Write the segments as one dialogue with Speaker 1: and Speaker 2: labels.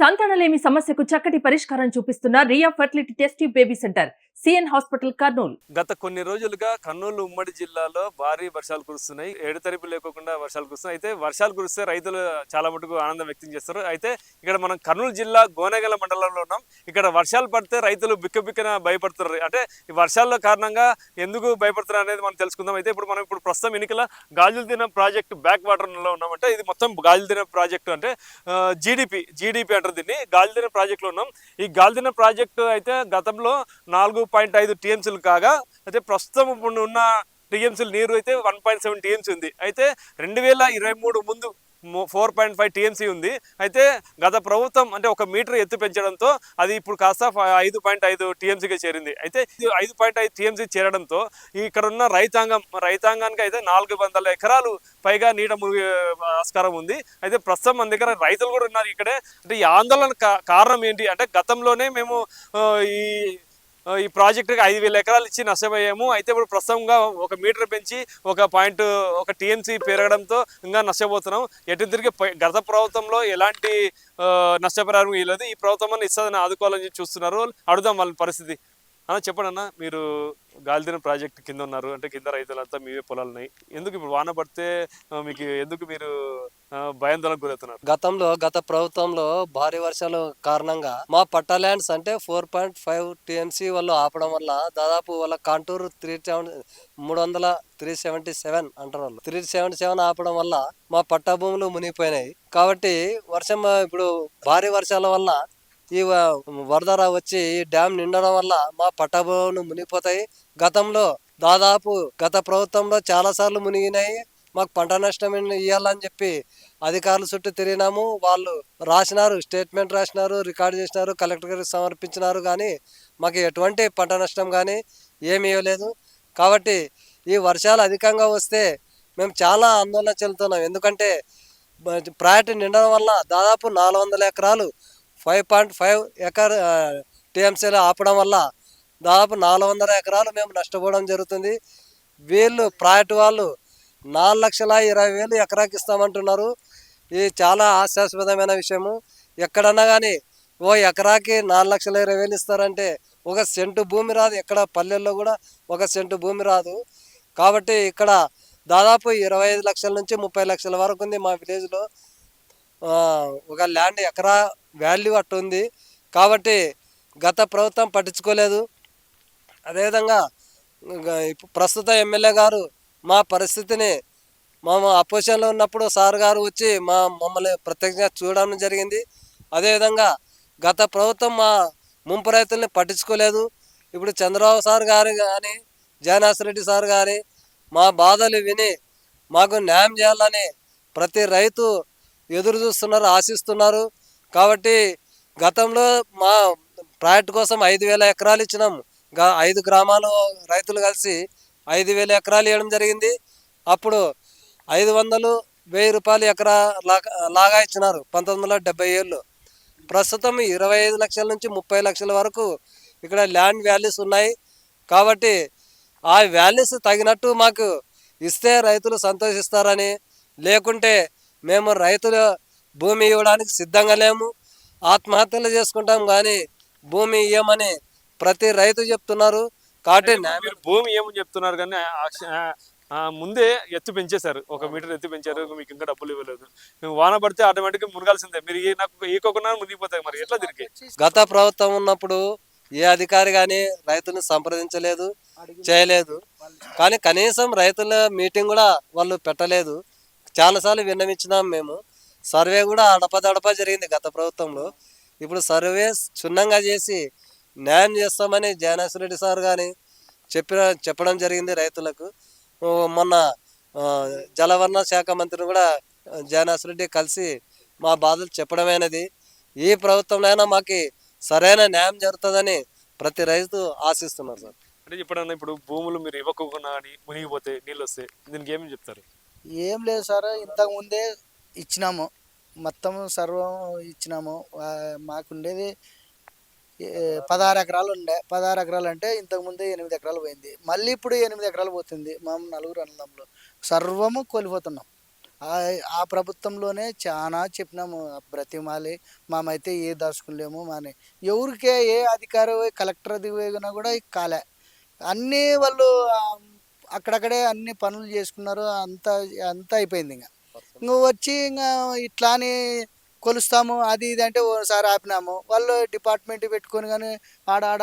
Speaker 1: సంతానలేమి సమస్యకు చక్కటి పరిష్కారం చూపిస్తున్న Riya fertility test tube baby centre CN hospital Kurnool.
Speaker 2: గత కొన్ని రోజులుగా కర్నూలు ఉమ్మడి జిల్లాలో భారీ వర్షాలు కురుస్తున్నాయి. ఎడతెరిపి లేకుండా వర్షాలు కురుస్తున్నాయి. అయితే వర్షాలు కురిస్తే రైతులు చాలా మటుకు ఆనందం వ్యక్తం చేస్తారు. అయితే ఇక్కడ మనం కర్నూలు జిల్లా గోనెగల మండలంలో ఉన్నాం. ఇక్కడ వర్షాలు పడితే రైతులు బిక్కబిక్కన భయపడుతున్నారు. అంటే ఈ వర్షాల కారణంగా ఎందుకు భయపడుతున్నారు అనేది మనం తెలుసుకుందాం. అయితే ఇప్పుడు ప్రస్తుతం ఎన్నికల గాజులదిన ప్రాజెక్టు బ్యాక్ వాటర్లో ఉన్నామంటే ఇది మొత్తం గాజులదిన ప్రాజెక్టు అంటే జీడిపి అంటారు దీన్ని. గాజులదిన ప్రాజెక్టులో ఉన్నాం. ఈ గాజులదిన ప్రాజెక్టు అయితే గతంలో 4.5 టీఎంసీలు కాగా అయితే ప్రస్తుతం ఉన్న టీఎంసీల నీరు అయితే 1.7 టీఎంసీ ఉంది. అయితే 2023 ముందు 4.5 టీఎంసీ ఉంది. అయితే గత ప్రభుత్వం అంటే 1 మీటర్ ఎత్తు పెంచడంతో అది ఇప్పుడు కాస్త 5.5 టీఎంసీగా చేరింది. అయితే 5.5 టీఎంసీ చేరడంతో ఇక్కడ ఉన్న రైతాంగానికి అయితే 400 ఎకరాలు పైగా నీట మునిగే ఆస్కారం ఉంది. అయితే ప్రస్తుతం మన దగ్గర రైతులు కూడా ఉన్నారు ఇక్కడే. అంటే ఈ ఆందోళన కారణం ఏంటి అంటే గతంలోనే మేము ఈ ప్రాజెక్టుకి 5,000 ఎకరాలు ఇచ్చి నష్టపోయాము. అయితే ఇప్పుడు ప్రస్తుతంగా 1 మీటర్ పెంచి 1 టీఎంసీ పెరగడంతో ఇంకా నష్టపోతున్నాం. ఎటు తిరిగి గత ప్రభుత్వంలో ఎలాంటి నష్టపరిహారం ఇవ్వలేదు. ఈ ప్రభుత్వం ఇస్తుందని ఆదుకోవాలని చూస్తున్నారు. అడుగుదాం వాళ్ళ పరిస్థితి. చెప్పండి అన్న, మీరు గాలిదిన ప్రాజెక్ట్ కింద ఉన్నారు అంటే కింద రైతులంతా మీవే పొలాలు ఉన్నాయి. ఎందుకు ఇప్పుడు వాన పడితే మీకు ఎందుకు మీరు భయాందోళనకు గురవుతున్నారు?
Speaker 3: గత ప్రభుత్వంలో భారీ వర్షాల కారణంగా మా పట్టా ల్యాండ్స్ అంటే 4.5 టీఎంసీ వాళ్ళు ఆపడం వల్ల దాదాపు వాళ్ళ కాంటూరు 377 అంటారు వాళ్ళు 377 ఆపడం వల్ల మా పట్టా భూములు మునిగిపోయినాయి. కాబట్టి ఇప్పుడు భారీ వర్షాల వల్ల ఈ వరదర వచ్చి ఈ డ్యామ్ నిండడం వల్ల మా పట్టా భూములు మునిగిపోతాయి. గత ప్రభుత్వంలో చాలా సార్లు మునిగినాయి. మాకు పంట నష్టం ఇవ్వాలని చెప్పి అధికారుల చుట్టూ తిరిగినాము. వాళ్ళు రాసినారు, స్టేట్మెంట్ రాసినారు, రికార్డు చేసినారు, కలెక్టర్ గారికి సమర్పించినారు. కానీ మాకు ఎటువంటి పంట నష్టం కానీ ఏమి ఇవ్వలేదు. కాబట్టి ఈ వర్షాలు అధికంగా వస్తే మేము చాలా ఆందోళన చెందుతున్నాం. ఎందుకంటే ప్రాజెక్టు నిండడం వల్ల దాదాపు 400 ఎకరాలు 5.5 టీఎంసీలు ఆపడం వల్ల దాదాపు 400 ఎకరాలు మేము నష్టపోవడం జరుగుతుంది. వీళ్ళు ప్రాజెక్టు వాళ్ళు 4,20,000 ఎకరాకి ఇస్తామంటున్నారు. ఇది చాలా హాస్యాస్పదమైన విషయము. ఎక్కడన్నా కానీ ఎకరాకి 4,20,000 ఇస్తారంటే 1 సెంటు భూమి రాదు. ఎక్కడ పల్లెల్లో కూడా 1 సెంటు భూమి రాదు. కాబట్టి ఇక్కడ దాదాపు 25 లక్షల నుంచి 30 లక్షల వరకు ఉంది మా విలేజ్లో. ఒక ల్యాండ్ ఎకరా వాల్యూ అట్టు ఉంది. కాబట్టి గత ప్రభుత్వం పట్టించుకోలేదు. అదేవిధంగా ప్రస్తుత ఎమ్మెల్యే గారు మా పరిస్థితిని అపోజిషన్లో ఉన్నప్పుడు సార్ గారు వచ్చి మమ్మల్ని ప్రత్యక్షంగా చూడడం జరిగింది. అదేవిధంగా గత ప్రభుత్వం మా ముంపు రైతుల్ని పట్టించుకోలేదు. ఇప్పుడు చంద్రబాబు సార్ గారు కానీ జయనాథ్ సార్ గారి మా బాధలు విని మాకు న్యాయం చేయాలని ప్రతి రైతు ఎదురు చూస్తున్నారు, ఆశిస్తున్నారు. కాబట్టి గతంలో మా ప్రాజెక్టు కోసం 5,000 ఎకరాలు ఇచ్చినాము. 5 గ్రామాలు రైతులు కలిసి 5,000 ఎకరాలు ఇవ్వడం జరిగింది. అప్పుడు 500, 1,000 రూపాయలు ఎకరా లాగా ఇచ్చినారు 1977లో. ప్రస్తుతం 25 లక్షల నుంచి 30 లక్షల వరకు ఇక్కడ ల్యాండ్ వాల్యూస్ ఉన్నాయి. కాబట్టి ఆ వాల్యూస్ తగినట్టు మాకు ఇస్తే రైతులు సంతోషిస్తారని, లేకుంటే మేము రైతుల భూమి ఇవ్వడానికి సిద్ధంగా లేము, ఆత్మహత్యలు చేసుకుంటాం కానీ భూమి ఇవ్వమని ప్రతి రైతు చెప్తున్నారు. కాబట్టి
Speaker 2: భూమి ఏమని చెప్తున్నారు కానీ ముందే ఎత్తు పెంచేశారు. 1 మీటర్ ఎత్తు పెంచారు. మీకు ఇంకా డబ్బులు ఇవ్వలేదు. వాన పడితే ఆటోమేటిక్గా మునగాల్సిందే. మీరు నాకు ఈకోకుండా మునిగిపోతాయి. మరి ఎట్లా తిరిగి?
Speaker 3: గత ప్రభుత్వం ఉన్నప్పుడు ఏ అధికారి కానీ రైతులను సంప్రదించలేదు, చేయలేదు. కానీ కనీసం రైతుల మీటింగ్ కూడా వాళ్ళు పెట్టలేదు. చాలాసార్లు విన్నవించినాం మేము. సర్వే కూడా అడపదడప జరిగింది గత ప్రభుత్వంలో. ఇప్పుడు సర్వే క్షుణ్ణంగా చేసి న్యాయం చేస్తామని జయనాథ్ సార్ కానీ చెప్పడం జరిగింది రైతులకు. మొన్న జలవనరుల శాఖ మంత్రిని కూడా జయనాథ్ కలిసి మా బాధలు చెప్పడమైనది. ఈ ప్రభుత్వంలో మాకు సరైన న్యాయం జరుగుతుందని ప్రతి రైతు ఆశిస్తున్నారు సార్.
Speaker 2: అంటే ఇప్పుడు భూములు మీరు ఇవ్వకుండా మునిగిపోతే నీళ్ళు వస్తే దీనికి ఏమని చెప్తారు?
Speaker 4: ఏం లేదు సార్, ఇంతకుముందే ఇచ్చినాము, మొత్తం సర్వం ఇచ్చినాము. మాకుండేది 16 ఎకరాలు ఉండే. 16 ఎకరాలు అంటే ఇంతకుముందే 8 ఎకరాలు పోయింది. మళ్ళీ ఇప్పుడు 8 ఎకరాలు పోతుంది. మా 4 అన్నదమ్ములు సర్వము కోల్పోతున్నాం. ఆ ప్రభుత్వంలోనే చాలా చెప్పినాము బ్రతిమాలి మేమైతే ఏ దాచుకోలేము మాని ఎవరికే ఏ అధికారి కలెక్టర్ దిగినా కూడా కాలే అన్నీ వాళ్ళు అక్కడక్కడే అన్ని పనులు చేసుకున్నారు అంతా అంతా అయిపోయింది ఇంకా వచ్చి ఇంకా ఇట్లా అని కొలుస్తాము అది ఇది అంటే ఓసారి ఆపినాము వాళ్ళు డిపార్ట్మెంట్ పెట్టుకొని కానీ ఆడ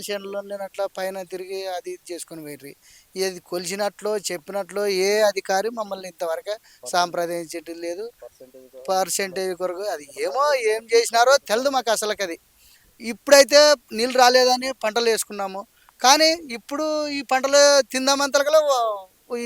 Speaker 4: చేనులో అట్లా పైన తిరిగి అది ఇది చేసుకొని పోయిర్రి ఏది కొలిచినట్లు చెప్పినట్లు ఏ అధికారి మమ్మల్ని ఇంతవరకు సాంప్రదించటం లేదు పర్సెంటేజ్ కొరకు అది ఏమో ఏం చేసినారో తెలియదు మాకు అసలుకి అది ఇప్పుడైతే నీళ్ళు రాలేదని పంటలు వేసుకున్నాము కానీ ఇప్పుడు ఈ పంటలు తిందామంతలో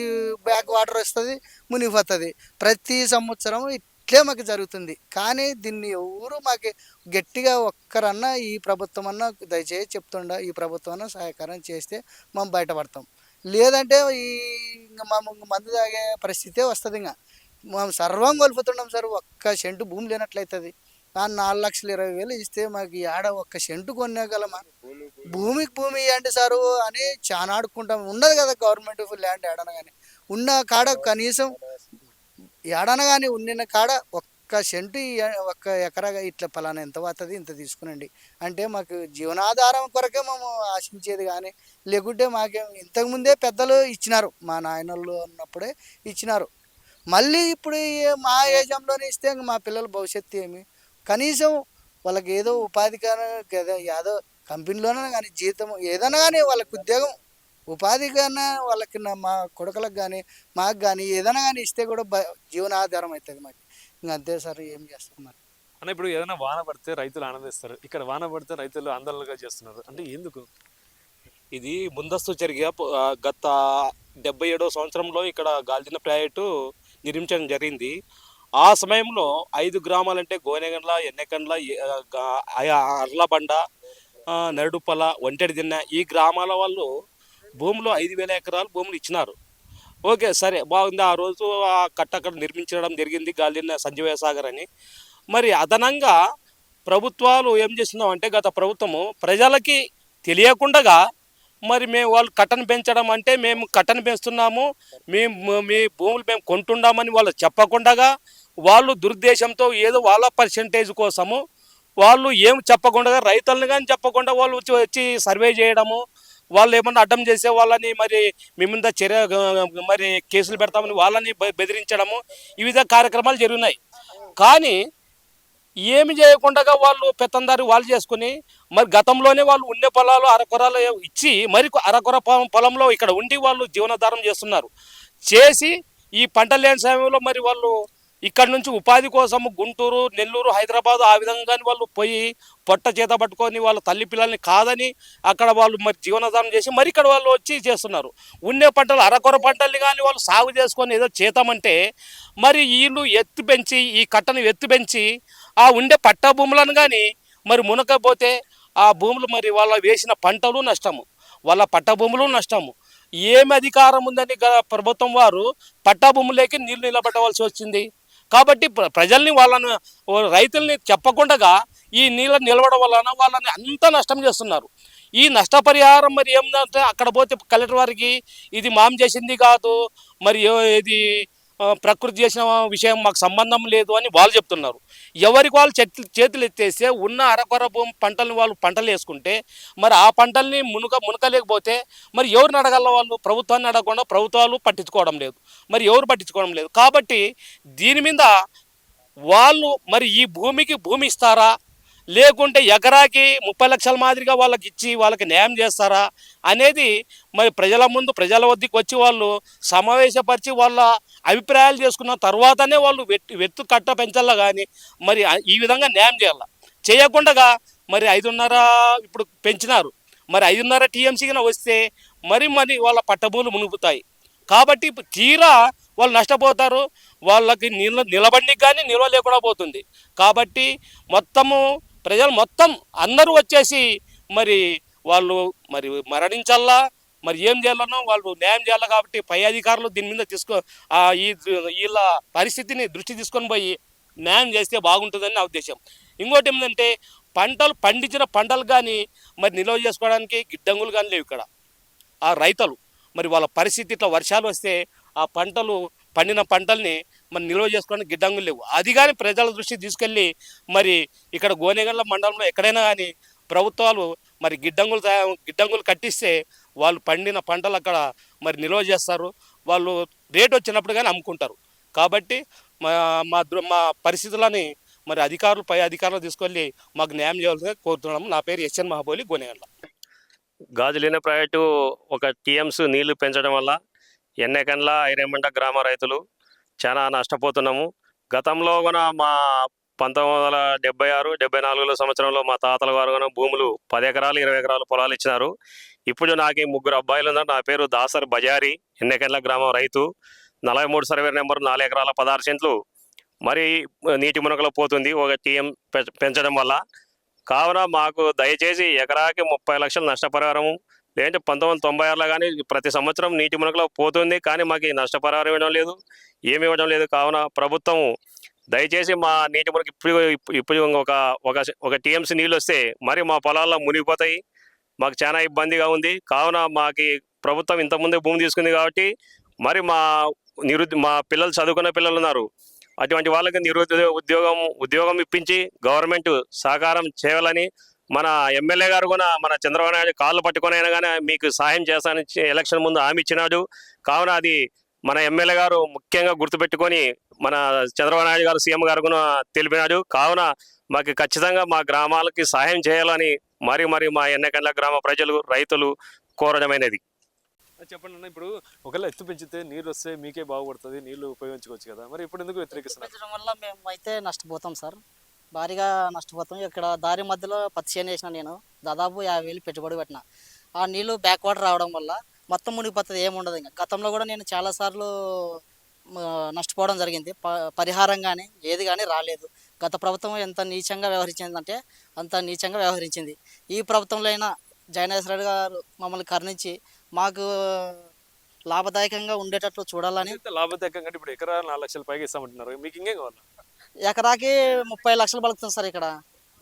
Speaker 4: ఈ బ్యాక్ వాటర్ వస్తుంది మునిగిపోతుంది ప్రతి సంవత్సరం ఇట్లే మాకు జరుగుతుంది కానీ దీన్ని ఎవరు మాకు గట్టిగా ఒక్కరన్నా ఈ ప్రభుత్వం అన్నా దయచేసి చెప్తుండ ఈ ప్రభుత్వం అన్నా సహాయకారం చేస్తే మనం బయటపడతాం లేదంటే ఈ ఇంకా మేము మందు తాగే పరిస్థితే వస్తుంది ఇంకా మేము సర్వం కోల్పోతున్నాం సార్ ఒక్క సెంటు భూమి లేనట్లయితుంది 4,20,000 ఇస్తే మాకు ఆడ ఒక్క సెంటు కొనేగలమా భూమికి భూమి అంటే సారు అని చాలా ఆడుకుంటాం ఉండదు కదా గవర్నమెంట్ ల్యాండ్ ఏడన కానీ ఉన్న కాడ కనీసం ఏడన కానీ ఉన్న కాడ ఒక్క సెంటు ఒక్క ఎకరా ఇట్లా పలానా ఎంత పోతుంది ఇంత తీసుకునండి అంటే మాకు జీవనాధారం కొరకే మేము ఆశించేది కానీ లేకుంటే మాకేం ఇంతకుముందే పెద్దలు ఇచ్చినారు మా నాయనళ్ళు ఉన్నప్పుడే ఇచ్చినారు మళ్ళీ ఇప్పుడు మా ఏజంలోనే ఇస్తే మా పిల్లల భవిష్యత్తు ఏమి కనీసం వాళ్ళకి ఏదో ఉపాధి కానీ ఏదో కంపెనీలోనే కానీ జీతం ఏదైనా కానీ వాళ్ళకి ఉద్యోగం ఉపాధి కన్నా వాళ్ళకి మా కొడుకులకు కానీ మాకు కానీ ఏదైనా కానీ ఇస్తే కూడా జీవనాధారం అవుతుంది మాకు ఇంకా అంతే సార్ ఏం చేస్తాం మరి
Speaker 2: అన్న ఇప్పుడు ఏదైనా వాన పడితే రైతులు ఆనందిస్తారు ఇక్కడ వాన పడితే రైతులు ఆందోళనగా చేస్తున్నారు అంటే ఎందుకు
Speaker 5: ఇది ముందస్తు చర్య గత 77వ సంవత్సరంలో ఇక్కడ గాల్దిన ప్రాజెక్టు నిర్మించడం జరిగింది ఆ సమయంలో 5 గ్రామాలంటే గోనెగండ్ల ఎన్నెకండ్ల అర్లబండ నరుడుపల ఒంటెడిదిన్న ఈ గ్రామాల వాళ్ళు భూములు 5,000 ఎకరాలు భూములు ఇచ్చినారు ఓకే సరే బాగుంది ఆ రోజు ఆ కట్ట అక్కడ నిర్మించడం జరిగింది గాల్దిన సంజీవయ్య సాగర్ అని మరి అదనంగా ప్రభుత్వాలు ఏం చేస్తున్నాం అంటే గత ప్రభుత్వము ప్రజలకి తెలియకుండా మరి మేము వాళ్ళు కట్టను పెంచడం అంటే మేము కట్టను పెంచుతున్నాము మీ భూములు మేము కొంటున్నామని వాళ్ళు చెప్పకుండా వాళ్ళు దురుద్దేశంతో ఏదో వాళ్ళ పర్సెంటేజ్ కోసము వాళ్ళు ఏం చెప్పకుండా రైతులను కానీ చెప్పకుండా వాళ్ళు వచ్చి సర్వే చేయడము వాళ్ళు ఏమన్నా అడ్డం చేసే వాళ్ళని మరి మీ మీద చర్య మరి కేసులు పెడతామని వాళ్ళని బెదిరించడము ఈ విధంగా కార్యక్రమాలు జరిగినాయి కానీ ఏమి చేయకుండా వాళ్ళు పెత్తందారి వాళ్ళు చేసుకుని మరి గతంలోనే వాళ్ళు ఉండే పొలాలు అరకొరాలు ఇచ్చి మరి అరకొర పొలంలో ఇక్కడ ఉండి వాళ్ళు జీవనాధారం చేస్తున్నారు చేసి ఈ పంట లేని సమయంలో మరి వాళ్ళు ఇక్కడ నుంచి ఉపాధి కోసము గుంటూరు నెల్లూరు హైదరాబాద్ ఆ విధంగా వాళ్ళు పోయి పొట్ట చేత పట్టుకొని వాళ్ళ తల్లి పిల్లల్ని కాదని అక్కడ వాళ్ళు మరి జీవనాధారం చేసి మరి ఇక్కడ వాళ్ళు వచ్చి చేస్తున్నారు ఉండే పంటలు అరకొర పంటల్ని కానీ వాళ్ళు సాగు చేసుకొని ఏదో చేతామంటే మరి వీళ్ళు ఎత్తు పెంచి ఈ కట్టను ఎత్తు పెంచి ఆ ఉండే పట్ట భూములను కానీ మరి మునకపోతే ఆ భూములు మరి వాళ్ళ వేసిన పంటలు నష్టము వాళ్ళ పట్ట భూములు నష్టము ఏమి అధికారం ఉందని ప్రభుత్వం వారు పట్టా భూములకి నీళ్లు నిలబెట్టవలసి వచ్చింది కాబట్టి ప్రజల్ని వాళ్ళని రైతుల్ని చెప్పకుండా ఈ నీళ్ళ నిలవడం వలన వాళ్ళని అంత నష్టం చేస్తున్నారు ఈ నష్టపరిహారం మరి ఏమిటంటే అక్కడ పోతే కలెక్టర్ వారికి ఇది మాం చేసింది కాదు మరి ఇది ప్రకృతి చేసిన విషయం మాకు సంబంధం లేదు అని వాళ్ళు చెప్తున్నారు ఎవరికి వాళ్ళు చేతులు ఎత్తేస్తే ఉన్న అరకొర భూమి పంటలను వాళ్ళు పంటలు వేసుకుంటే మరి ఆ పంటల్ని మునకలేకపోతే మరి ఎవరిని అడగల వాళ్ళు ప్రభుత్వాన్ని అడగకుండా ప్రభుత్వాలు పట్టించుకోవడం లేదు మరి ఎవరు పట్టించుకోవడం లేదు కాబట్టి దీని మీద వాళ్ళు మరి ఈ భూమికి భూమి ఇస్తారా లేకుంటే ఎకరాకి 30 లక్షల మాదిరిగా వాళ్ళకి ఇచ్చి వాళ్ళకి న్యాయం చేస్తారా అనేది మరి ప్రజల ముందు ప్రజల వద్దకు వచ్చి వాళ్ళు సమావేశపరిచి వాళ్ళ అభిప్రాయాలు చేసుకున్న తర్వాతనే వాళ్ళు వెత్తు కట్ట పెంచాలా కానీ మరి ఈ విధంగా న్యాయం చేయాల చేయకుండా మరి 5.5 ఇప్పుడు పెంచినారు మరి 5.5 టీఎంసీగా వస్తే మరి వాళ్ళ పట్టభూములు మునుగుతాయి కాబట్టి తీరా వాళ్ళు నష్టపోతారు వాళ్ళకి నిలబడికి కానీ నిల్వ లేకుండా పోతుంది కాబట్టి మొత్తము ప్రజలు మొత్తం అందరూ వచ్చేసి మరి వాళ్ళు మరి మరణించాలా మరి ఏం చేయాలనో వాళ్ళు న్యాయం చేయాలి కాబట్టి పై అధికారులు దీని మీద వీళ్ళ పరిస్థితిని దృష్టి తీసుకొని పోయి న్యాయం చేస్తే బాగుంటుందని నా ఉద్దేశం ఇంకోటి ఏంటంటే పండించిన పంటలు కానీ మరి నిల్వ చేసుకోవడానికి గిడ్డంగులు కానీ లేవు ఇక్కడ ఆ రైతులు మరి వాళ్ళ పరిస్థితి ఇట్లా వర్షాలు వస్తే ఆ పంటలు పండిన పంటల్ని మరి నిల్వ చేసుకోవడానికి గిడ్డంగులు లేవు. అది కానీ ప్రజల దృష్టికి తీసుకెళ్ళి మరి ఇక్కడ గోనెగండ్ల మండలంలో ఎక్కడైనా కానీ ప్రభుత్వాలు మరి గిడ్డంగులు కట్టిస్తే వాళ్ళు పండిన పంటలు అక్కడ మరి నిల్వ చేస్తారు, వాళ్ళు రేట్ వచ్చినప్పుడు కానీ అమ్ముకుంటారు. కాబట్టి మా పరిస్థితులని మరి పై అధికారులు తీసుకెళ్ళి మాకు న్యాయం చేయాలని కోరుతున్నాము. నా పేరు ఎస్ఎన్ మహాబోలి, గోనెగండ్ల.
Speaker 6: గాజులీన ప్రాజెక్టు ఒక టీఎంస్ నీళ్లు పెంచడం వల్ల ఎన్నెకండ్ల ఐరేమండ గ్రామ రైతులు చాలా నష్టపోతున్నాము. గతంలో కూడా మా 1976, 74 సంవత్సరంలో మా తాతల వారు కూడా భూములు 10 ఎకరాలు 20 ఎకరాలు పొలాలు ఇచ్చినారు. ఇప్పుడు నాకు 3 అబ్బాయిలు ఉన్నారు. నా పేరు దాసర్ బజారి, ఎన్నెకండ్ల గ్రామం రైతు. 43 సర్వే నెంబర్ 4 ఎకరాల 16 సెంట్లు మరి నీటి మునకలో పోతుంది ఒక టీఎం పెంచడం వల్ల. కావున మాకు దయచేసి ఎకరాకి 30 లక్షలు నష్టపరిహారము, లేదంటే 1996లో కానీ ప్రతి సంవత్సరం నీటి మునకలో పోతుంది, కానీ మాకు ఈ నష్టపరిహారం ఇవ్వడం లేదు, ఏమి ఇవ్వడం లేదు. కావున ప్రభుత్వం దయచేసి మా నీటి మునక ఇప్పుడు ఒక టీఎంసీ నీళ్ళు వస్తే మరి మా పొలాల్లో మునిగిపోతాయి, మాకు చాలా ఇబ్బందిగా ఉంది. కావున మాకు ప్రభుత్వం ఇంతకుముందే భూమి తీసుకుంది కాబట్టి మరి మా పిల్లలు చదువుకున్న పిల్లలు ఉన్నారు, అటువంటి వాళ్ళకి ఉద్యోగం ఇప్పించి గవర్నమెంట్ సహకారం చేయాలని మన ఎమ్మెల్యే గారు కూడా మన చంద్రబాబు నాయుడు కాళ్ళు పట్టుకొని అయినా కానీ మీకు సహాయం చేస్తానని ఎలక్షన్ ముందు హామీ ఇచ్చినాడు. కావున అది మన ఎమ్మెల్యే గారు ముఖ్యంగా గుర్తుపెట్టుకొని మన చంద్రబాబు నాయుడు గారు సీఎం గారు కూడా తెలిపినాడు. కావున మాకు ఖచ్చితంగా మా గ్రామాలకి సహాయం చేయాలని మరి మా ఎన్నెకండ్ల గ్రామ ప్రజలు రైతులు కోరడమైనది.
Speaker 2: చెప్పండి అన్న, ఇప్పుడు ఒకవేళ ఎత్తు పెంచితే నీళ్ళు వస్తే మీకే బాగుపడుతుంది, నీళ్లు ఉపయోగించుకోవచ్చు కదా, మరి ఇప్పుడు ఎందుకు వ్యతిరేకిస్తున్నారు?
Speaker 7: పెంచడం వల్ల మేము అయితే నష్టపోతాం సార్, భారీగా నష్టపోతాం. ఇక్కడ దారి మధ్యలో పత్తి చేను వేసిన నేను దాదాపు 50,000 పెట్టుబడి పెట్టిన. ఆ నీళ్లు బ్యాక్ వాటర్ రావడం వల్ల మొత్తం మునిగిపోతుంది, ఏముండదు. ఇంకా గతంలో కూడా నేను చాలాసార్లు నష్టపోవడం జరిగింది. పరిహారం కానీ ఏది కానీ రాలేదు. గత ప్రభుత్వం ఎంత నీచంగా వ్యవహరించిందంటే అంత నీచంగా వ్యవహరించింది. ఈ ప్రభుత్వంలో అయినా జగన్మోహన్ రెడ్డి గారు మమ్మల్ని కరుణించి మాకు లాభదాయకంగా ఉండేటట్లు చూడాలని.
Speaker 2: లాభదాయకంగా ఇప్పుడు ఎకరా 4 లక్షల పైగా ఇస్తామంటున్నారు, మీకు ఇంకేం కావాలి?
Speaker 7: ఎకరాకి 30 లక్షలు పలుకుతుంది సార్. ఇక్కడ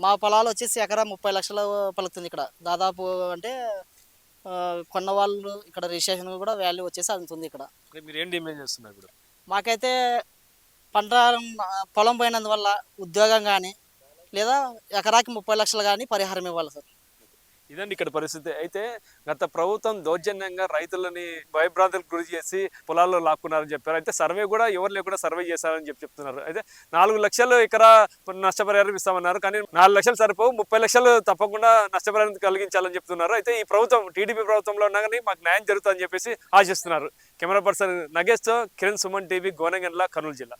Speaker 7: మా పొలాలు వచ్చేసి ఎకరా 30 లక్షలు పలుకుతుంది. ఇక్కడ దాదాపు అంటే కొన్న వాళ్ళు ఇక్కడ రిజిస్ట్రేషన్ కూడా వాల్యూ వచ్చేసి అందుతుంది. ఇక్కడ
Speaker 2: మీరు ఏం డిమాండ్ చేస్తున్నారు? ఇప్పుడు
Speaker 7: మాకైతే పంట పొలం పోయినందువల్ల ఉద్యోగం కానీ లేదా ఎకరాకి 30 లక్షలు కానీ పరిహారం ఇవ్వాలి సార్.
Speaker 2: ఇదండి ఇక్కడ పరిస్థితి. అయితే గత ప్రభుత్వం దౌర్జన్యంగా రైతులని భయభ్రాంతులకు గురి చేసి పొలాల్లో లాక్కున్నారని చెప్పారు. అయితే సర్వే కూడా ఎవరు లేకుండా సర్వే చేశారని చెప్తున్నారు. అయితే 4 లక్షలు ఎకరా నష్టపరిహారం ఇస్తామన్నారు, కానీ 4 లక్షలు సరిపోవు, 30 లక్షలు తప్పకుండా నష్టపరిహారం కలిగించాలని చెప్తున్నారు. అయితే ఈ ప్రభుత్వం టీడీపీ ప్రభుత్వంలో ఉన్నా కానీ మాకు న్యాయం జరుగుతుందని చెప్పేసి ఆశిస్తున్నారు. కెమెరా పర్సన్ నగేష్తో కిరణ్, సుమన్ టీవీ, గోనెగండ్ల, కర్నూలు జిల్లా.